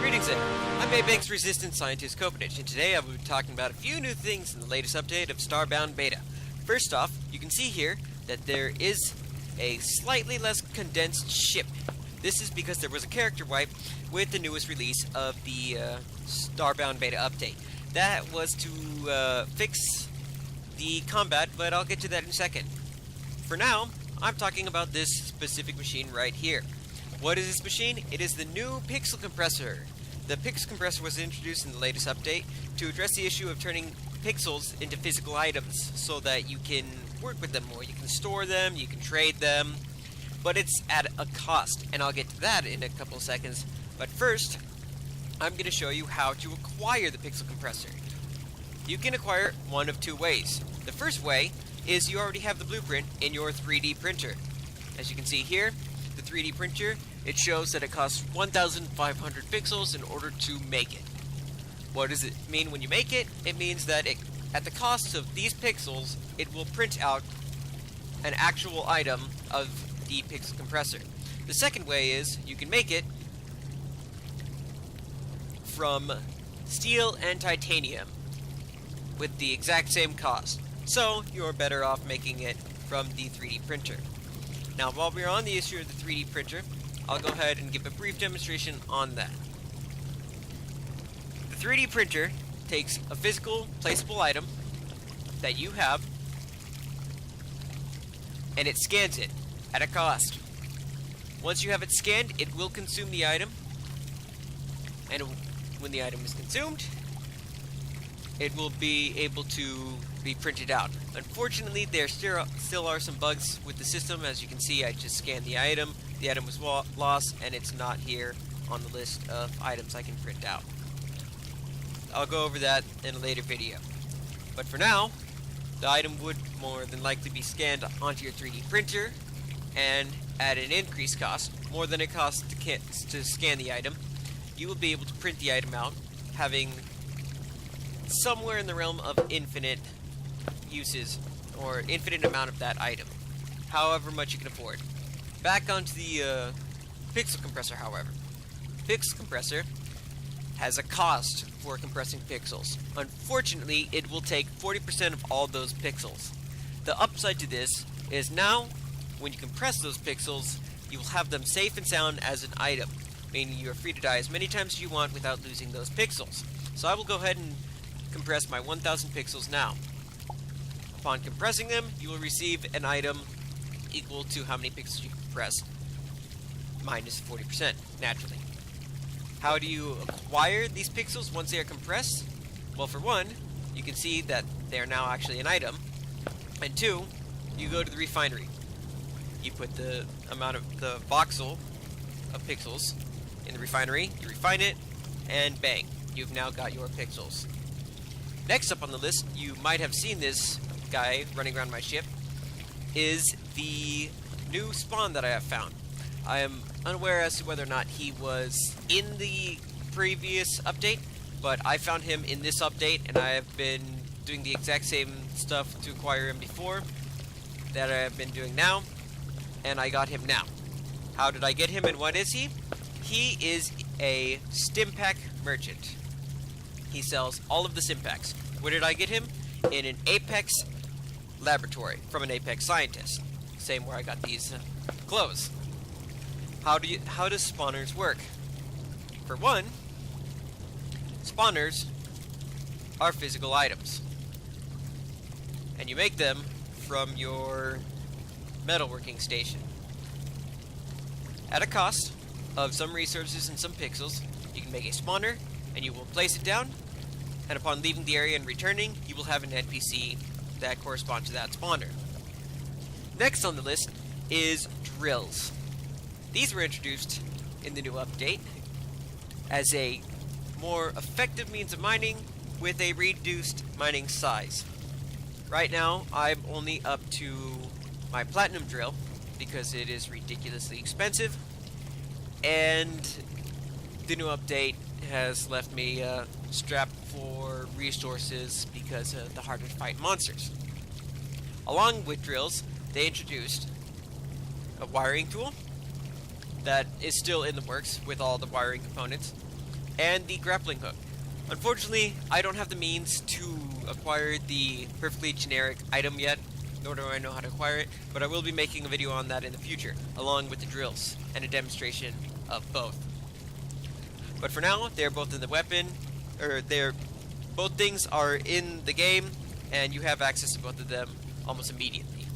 Greetings there, I'm Apex Resistance Scientist Kopenich, and today I will be talking about a few new things in the latest update of Starbound Beta. First off, you can see here that there is a slightly less condensed ship. This is because there was a character wipe with the newest release of the Starbound Beta update. That was to fix the combat, but I'll get to that in a second. For now, I'm talking about this specific machine right here. What is this machine? It is the new pixel compressor. The pixel compressor was introduced in the latest update to address the issue of turning pixels into physical items so that you can work with them more. You can store them, you can trade them, but it's at a cost, and I'll get to that in a couple of seconds. But first, I'm going to show you how to acquire the pixel compressor. You can acquire one of two ways. The first way is you already have the blueprint in your 3D printer. As you can see here, the 3D printer, it shows that it costs 1,500 pixels in order to make it. What does it mean when you make it? It means that at the cost of these pixels, it will print out an actual item of the pixel compressor. The second way is you can make it from steel and titanium with the exact same cost. So you're better off making it from the 3D printer. Now, while we're on the issue of the 3D printer, I'll go ahead and give a brief demonstration on that. The 3D printer takes a physical, placeable item that you have, and it scans it at a cost. Once you have it scanned, it will consume the item, and when the item is consumed, it will be able to be printed out. Unfortunately, there still are some bugs with the system. As you can see, I just scanned the item was lost, and it's not here on the list of items I can print out. I'll go over that in a later video. But for now, the item would more than likely be scanned onto your 3D printer, and at an increased cost, more than it costs to scan the item, you will be able to print the item out, having somewhere in the realm of infinite uses, or infinite amount of that item, however much you can afford. Back onto the pixel compressor, however. Pixel compressor has a cost for compressing pixels. Unfortunately, it will take 40% of all those pixels. The upside to this is now, when you compress those pixels, you will have them safe and sound as an item, meaning you are free to die as many times as you want without losing those pixels. So I will go ahead and compress my 1,000 pixels now. Upon compressing them, you will receive an item equal to how many pixels you compress, minus 40%, naturally. How do you acquire these pixels once they are compressed? Well, for one, you can see that they are now actually an item, and two, you go to the refinery. You put the amount of the voxel of pixels in the refinery, you refine it, and bang, you've now got your pixels. Next up on the list, you might have seen this guy running around my ship, is the new spawn that I have found. I am unaware as to whether or not he was in the previous update, but I found him in this update, and I have been doing the exact same stuff to acquire him before that I have been doing now, and I got him now. How did I get him, and what is he? He is a Stimpack merchant. He sells all of the Stimpaks. Where did I get him? In an Apex laboratory from an Apex scientist. Same where I got these clothes. How does spawners work? For one, spawners are physical items, and you make them from your metalworking station. At a cost of some resources and some pixels, you can make a spawner, and you will place it down, and upon leaving the area and returning, you will have an NPC that corresponds to that spawner. Next on the list is drills. These were introduced in the new update as a more effective means of mining with a reduced mining size. Right now, I'm only up to my platinum drill because it is ridiculously expensive, and the new update has left me strapped for resources because of the harder to fight monsters. Along with drills, they introduced a wiring tool that is still in the works with all the wiring components, and the grappling hook. Unfortunately, I don't have the means to acquire the perfectly generic item yet, nor do I know how to acquire it, but I will be making a video on that in the future, along with the drills, and a demonstration of both. But for now, they're both in the weapon, or both things are in the game, and you have access to both of them almost immediately.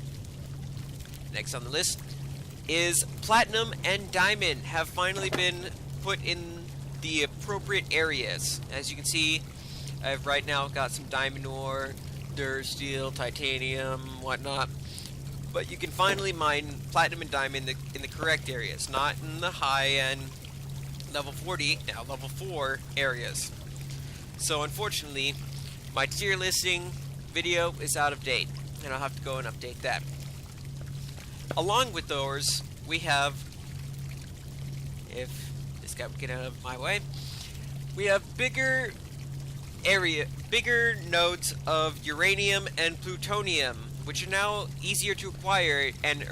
Next on the list is Platinum and Diamond have finally been put in the appropriate areas. As you can see, I've right now got some diamond ore, steel, titanium, whatnot. But you can finally mine platinum and diamond in the correct areas, not in the high-end level 40, now level 4 areas. So unfortunately, my tier listing video is out of date, and I'll have to go and update that. Along with those, we have, if this guy would get out of my way, we have bigger nodes of uranium and plutonium, which are now easier to acquire and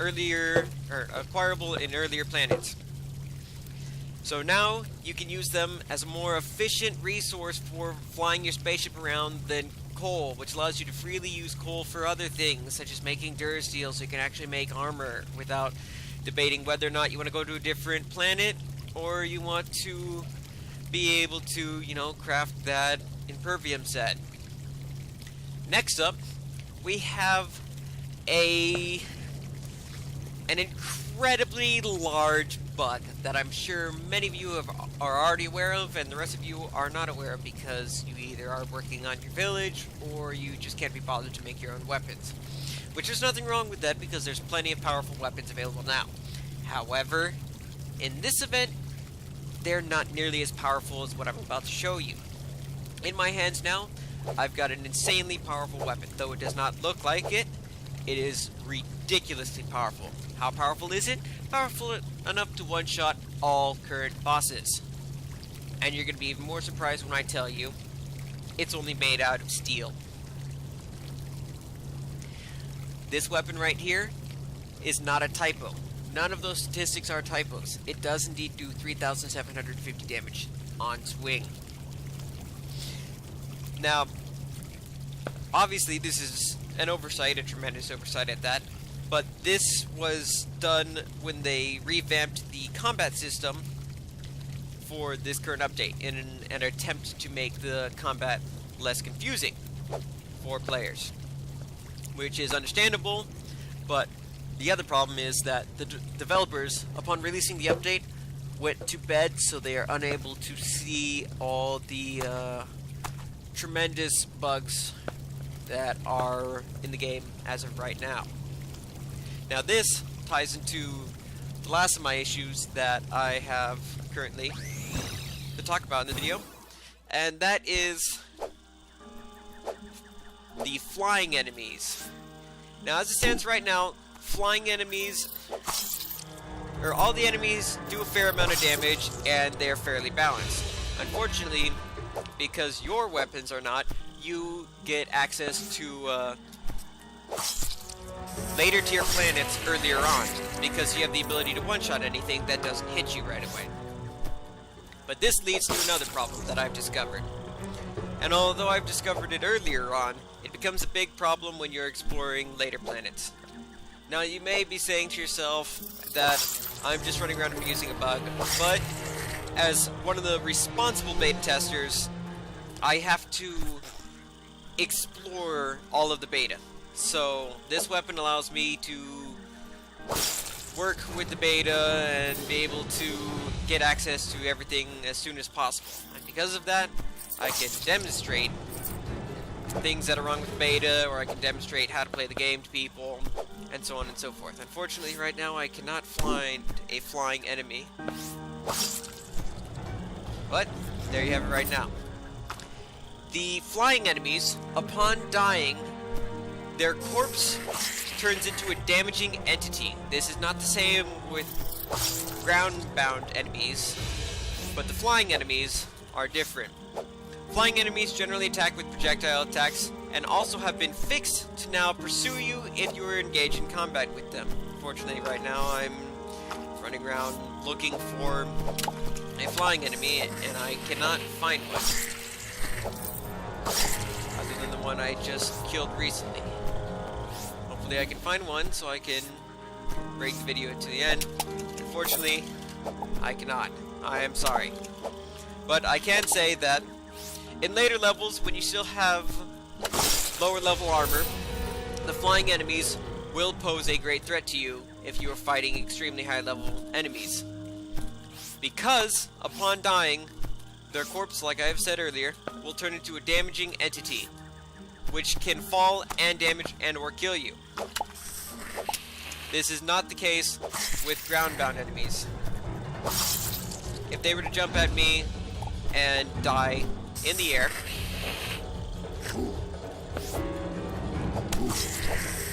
acquirable in earlier planets. So now you can use them as a more efficient resource for flying your spaceship around than coal, which allows you to freely use coal for other things, such as making durasteel, so you can actually make armor without debating whether or not you want to go to a different planet or you want to be able to, you know, craft that impervium set. Next up, we have an incredibly large bug that I'm sure many of you are already aware of, and the rest of you are not aware of because you either are working on your village or you just can't be bothered to make your own weapons. Which there's nothing wrong with that because there's plenty of powerful weapons available now. However, in this event, they're not nearly as powerful as what I'm about to show you. In my hands now, I've got an insanely powerful weapon. Though it does not look like it, it is ridiculously powerful. How powerful is it? Powerful enough to one-shot all current bosses. And you're going to be even more surprised when I tell you, it's only made out of steel. This weapon right here is not a typo. None of those statistics are typos. It does indeed do 3,750 damage on swing. Now, obviously this is an oversight, a tremendous oversight at that, but this was done when they revamped the combat system for this current update in an attempt to make the combat less confusing for players, which is understandable, but the other problem is that the developers, upon releasing the update, went to bed, so they are unable to see all the tremendous bugs that are in the game as of right now. Now this ties into the last of my issues that I have currently to talk about in the video, and that is the flying enemies. Now as it stands right now, flying enemies, or all the enemies, do a fair amount of damage and they're fairly balanced. Unfortunately, because your weapons are not, you get access to later tier planets earlier on, because you have the ability to one-shot anything that doesn't hit you right away. But this leads to another problem that I've discovered. And although I've discovered it earlier on, it becomes a big problem when you're exploring later planets. Now you may be saying to yourself that I'm just running around abusing a bug, but as one of the responsible beta testers, I have to explore all of the beta. So this weapon allows me to work with the beta and be able to get access to everything as soon as possible. And because of that, I can demonstrate things that are wrong with the beta, or I can demonstrate how to play the game to people, and so on and so forth. Unfortunately, right now I cannot find a flying enemy. But there you have it right now. The flying enemies, upon dying, their corpse turns into a damaging entity. This is not the same with ground-bound enemies, but the flying enemies are different. Flying enemies generally attack with projectile attacks, and also have been fixed to now pursue you if you are engaged in combat with them. Fortunately, right now I'm running around looking for a flying enemy, and I cannot find one. Other than the one I just killed recently. Hopefully I can find one so I can break the video to the end. Unfortunately, I cannot. I am sorry. But I can say that in later levels, when you still have lower level armor, the flying enemies will pose a great threat to you if you are fighting extremely high level enemies. Because upon dying, their corpse, like I have said earlier, will turn into a damaging entity, which can fall and damage and or kill you. This is not the case with ground-bound enemies. If they were to jump at me and die in the air,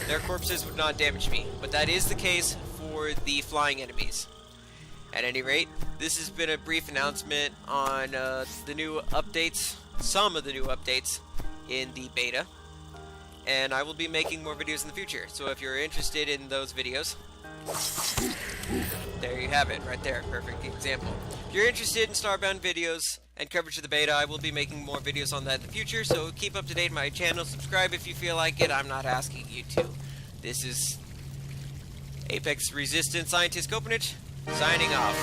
their corpses would not damage me, but that is the case for the flying enemies. At any rate, this has been a brief announcement on the new updates, some of the new updates in the beta, and I will be making more videos in the future, so if you're interested in those videos, there you have it, right there, perfect example. If you're interested in Starbound videos and coverage of the beta, I will be making more videos on that in the future, so keep up to date on my channel, subscribe if you feel like it. I'm not asking you to. This is Apex Resistance Scientist Copenage, signing off.